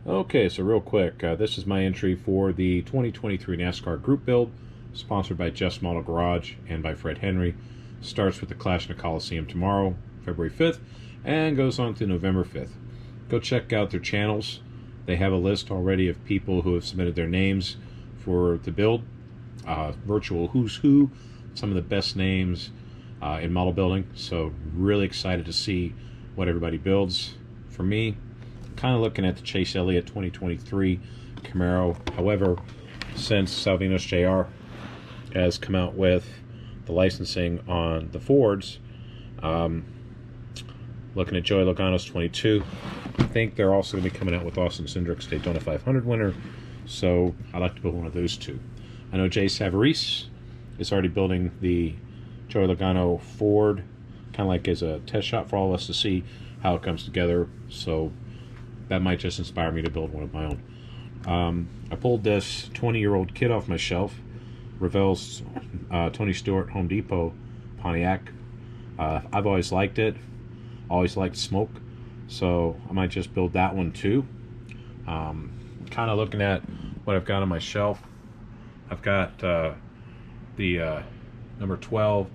Okay, so real quick, this is my entry for the 2023 NASCAR group build, sponsored by Just Model Garage and by Fred Henry. Starts with the Clash in the Coliseum tomorrow, February 5th, and goes on to November 5th. Go check out their channels. They have a list already of people who have submitted their names for the build. Virtual who's who, some of the best names in model building. So really excited to see what everybody builds. For me, kind of looking at the Chase Elliott 2023 Camaro. However, since Salvinos JR has come out with the licensing on the Fords, looking at Joey Logano's 22, I think they're also going to be coming out with Austin Cindric's Daytona 500 winner, so I'd like to build one of those two. I know Jay Savarese is already building the Joey Logano Ford, kind of like as a test shot for all of us to see how it comes together, so that might just inspire me to build one of my own. I pulled this 20-year-old kit off my shelf, Revell's Tony Stewart Home Depot Pontiac. I've always liked it, always liked smoke, so I might just build that one too. Kind of looking at what I've got on my shelf. I've got the number 12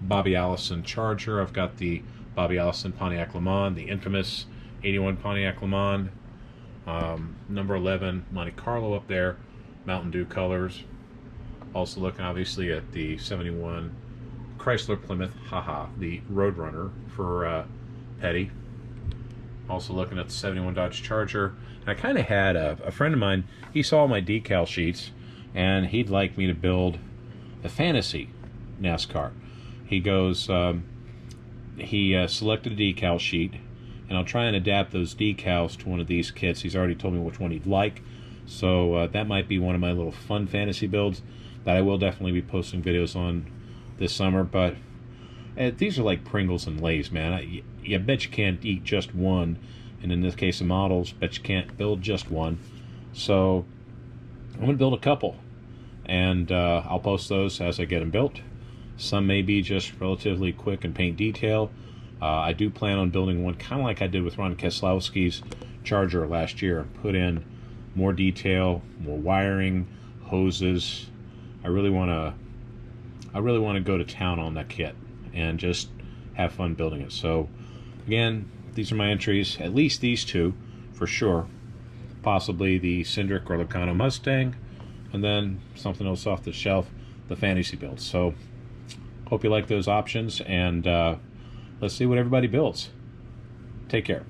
Bobby Allison Charger. I've got the Bobby Allison Pontiac Le Mans, the infamous 81 Pontiac Le Mans, number 11 Monte Carlo up there, Mountain Dew colors. Also looking obviously at the 71 Chrysler Plymouth, the Roadrunner for Petty. Also looking at the 71 Dodge Charger. And I kind of had a friend of mine, he saw my decal sheets and he'd like me to build a fantasy NASCAR. He goes, he selected a decal sheet, and I'll try and adapt those decals to one of these kits. He's already told me which one he'd like, so that might be one of my little fun fantasy builds that I will definitely be posting videos on this summer. But these are like Pringles and Lay's, man. I bet you can't eat just one, and in this case of models, bet you can't build just one. So I'm going to build a couple, and I'll post those as I get them built. Some may be just relatively quick and paint detail. I do plan on building one kind of like I did with Ron Keselowski's Charger last year. Put in more detail, more wiring, hoses. I really want to go to town on that kit and just have fun building it. So again, these are my entries. At least these two for sure. Possibly the Cindric or Logano Mustang, and then something else off the shelf, the fantasy builds. So hope you like those options, and let's see what everybody builds. Take care.